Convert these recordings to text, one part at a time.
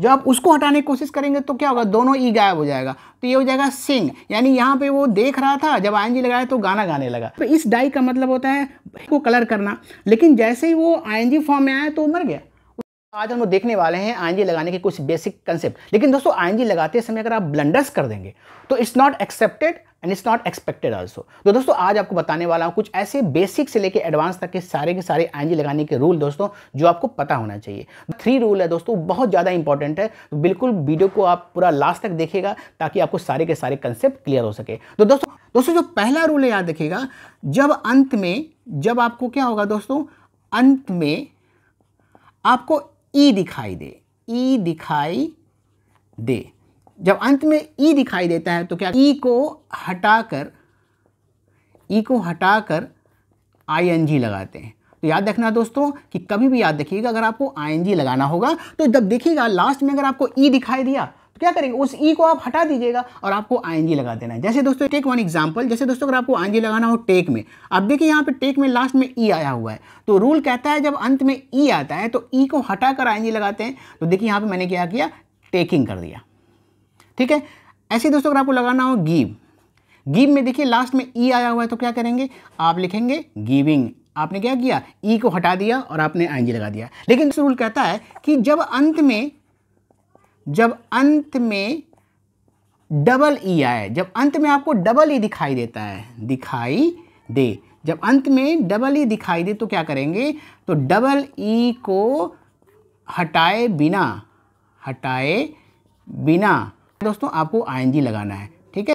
जब आप उसको हटाने की कोशिश करेंगे तो क्या होगा, दोनों ई गायब हो जाएगा। तो ये हो जाएगा सिंग, यानी यहाँ पे वो देख रहा था, जब आईएनजी लगाया तो गाना गाने लगा। तो इस डाई का मतलब होता है को कलर करना, लेकिन जैसे ही वो आईएनजी फॉर्म में आया तो मर गया। आज हम लोग देखने वाले हैं आईएनजी लगाने के कुछ बेसिक कंसेप्ट। लेकिन दोस्तों आईएनजी लगाते समय अगर आप ब्लंडर्स कर देंगे तो it's not accepted and it's not expected also. तो दोस्तों आज आपको बताने वाला हूं कुछ ऐसे बेसिक से लेके एडवांस तक के सारे आईएनजी लगाने के रूल दोस्तों जो आपको पता होना चाहिए। 3 रूल है दोस्तों, बहुत ज़्यादा इंपॉर्टेंट है। तो बिल्कुल वीडियो को आप पूरा लास्ट तक देखिएगा ताकि आपको सारे के सारे कंसेप्ट क्लियर हो सके। तो दोस्तों जो पहला रूल है याद रखिएगा, जब आपको क्या होगा दोस्तों, अंत में आपको ई दिखाई दे, जब अंत में ई दिखाई देता है तो क्या, ई को हटाकर आईएनजी लगाते हैं। तो याद रखना दोस्तों कि कभी भी याद रखिएगा अगर आपको आईएनजी लगाना होगा तो जब देखिएगा लास्ट में अगर आपको ई दिखाई दिया तो क्या करेंगे, उस ई को आप हटा दीजिएगा और आपको आईएनजी लगा देना है। जैसे दोस्तों टेक वन एग्जांपल, जैसे दोस्तों अगर आपको आईएनजी लगाना हो टेक में, आप देखिए यहाँ पे टेक में लास्ट में ई आया हुआ है। तो रूल कहता है जब अंत में ई आता है तो ई को हटाकर आईएनजी लगाते हैं। तो देखिए यहाँ पे मैंने क्या किया, टेकिंग कर दिया, ठीक है। ऐसे दोस्तों अगर आपको लगाना हो गिव में देखिए लास्ट में ई आया हुआ है तो क्या करेंगे, आप लिखेंगे गिविंग। आपने क्या किया, ई को हटा दिया और आपने आईएनजी लगा दिया। लेकिन इस रूल कहता है कि जब अंत में डबल ई आए, जब अंत में आपको डबल ई दिखाई देता है, जब अंत में डबल ई दिखाई दे तो क्या करेंगे, तो डबल ई को हटाए बिना दोस्तों आपको आईएनजी लगाना है, ठीक है।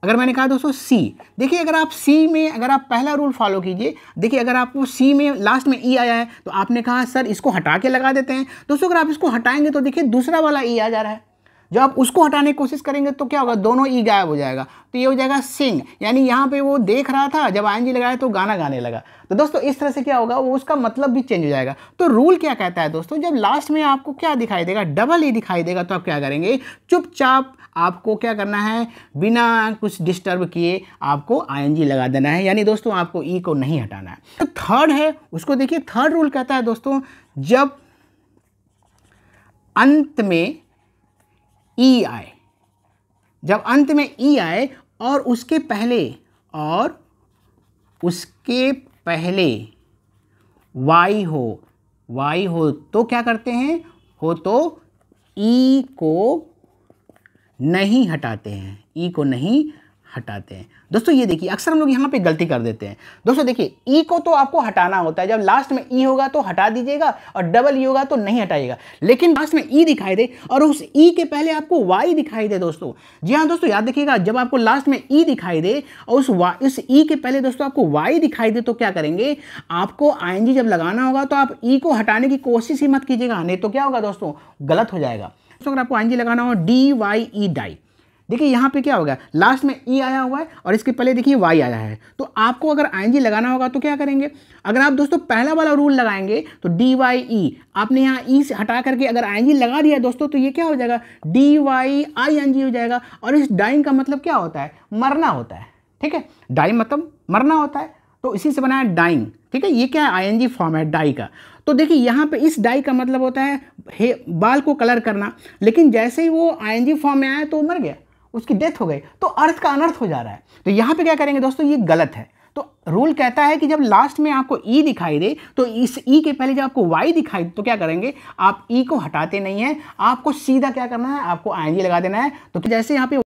अगर मैंने कहा दोस्तों सी, देखिए अगर आप सी में अगर आप पहला रूल फॉलो कीजिए, देखिए अगर आपको सी में लास्ट में ई आया है तो आपने कहा सर इसको हटा के लगा देते हैं। दोस्तों अगर आप इसको हटाएंगे तो देखिए दूसरा वाला ई आ जा रहा है। जब आप उसको हटाने की कोशिश करेंगे तो क्या होगा, दोनों ई गायब हो जाएगा। तो ये हो जाएगा सिंग, यानी यहाँ पे वो देख रहा था, जब आईएनजी लगाया तो गाना गाने लगा। तो दोस्तों इस तरह से क्या होगा, वो उसका मतलब भी चेंज हो जाएगा। तो रूल क्या कहता है दोस्तों, जब लास्ट में आपको क्या दिखाई देगा, डबल ई दिखाई देगा, तो आप क्या करेंगे, चुपचाप आपको क्या करना है, बिना कुछ डिस्टर्ब किए आपको आईएनजी लगा देना है, यानी दोस्तों आपको ई को नहीं हटाना है। तो थर्ड है उसको देखिए, थर्ड रूल कहता है दोस्तों जब अंत में ई आए और उसके पहले वाई हो तो क्या करते हैं, तो ई को नहीं हटाते हैं। दोस्तों ये देखिए अक्सर हम लोग यहाँ पे गलती कर देते हैं। दोस्तों देखिए ई को तो आपको हटाना होता है, जब लास्ट में ई होगा तो हटा दीजिएगा और डबल ई होगा तो नहीं हटाइएगा। लेकिन लास्ट में ई दिखाई दे और उस ई के पहले आपको वाई दिखाई दे दोस्तों, जी हाँ दोस्तों याद रखिएगा, जब आपको लास्ट में ई दिखाई दे और उस ई के पहले दोस्तों आपको वाई दिखाई दे तो क्या करेंगे, आपको आईएनजी जब लगाना होगा तो आप ई को हटाने की कोशिश ही मत कीजिएगा, नहीं तो क्या होगा दोस्तों, गलत हो जाएगा। दोस्तों अगर आपको आईएनजी लगाना हो DYE डाई, देखिए यहाँ पे क्या होगा, लास्ट में ई आया हुआ है और इसके पहले देखिए वाई आया है। तो आपको अगर आईएनजी लगाना होगा तो क्या करेंगे, अगर आप दोस्तों पहला वाला रूल लगाएंगे तो DYE, आपने यहाँ ई से हटा करके अगर आईएनजी लगा दिया दोस्तों तो ये क्या हो जाएगा, DYING हो जाएगा। और इस डाइंग का मतलब क्या होता है, मरना होता है, ठीक है। डाई मतलब मरना होता है, तो इसी से बना है डाइंग, ठीक है। ये क्या है, आईएनजी फॉर्म है डाई का। तो देखिए यहाँ पे इस डाई का मतलब होता है बाल को कलर करना, लेकिन जैसे ही वो आईएनजी फॉर्म में आया तो मर गया, उसकी डेथ हो गई, तो अर्थ का अनर्थ हो जा रहा है। तो यहाँ पे क्या करेंगे दोस्तों, ये गलत है। तो रूल कहता है कि जब लास्ट में आपको ई दिखाई दे तो इस ई के पहले जब आपको वाई दिखाई दे तो क्या करेंगे, आप ई को हटाते नहीं है, आपको सीधा क्या करना है, आपको आईएनजी लगा देना है। तो जैसे यहाँ पे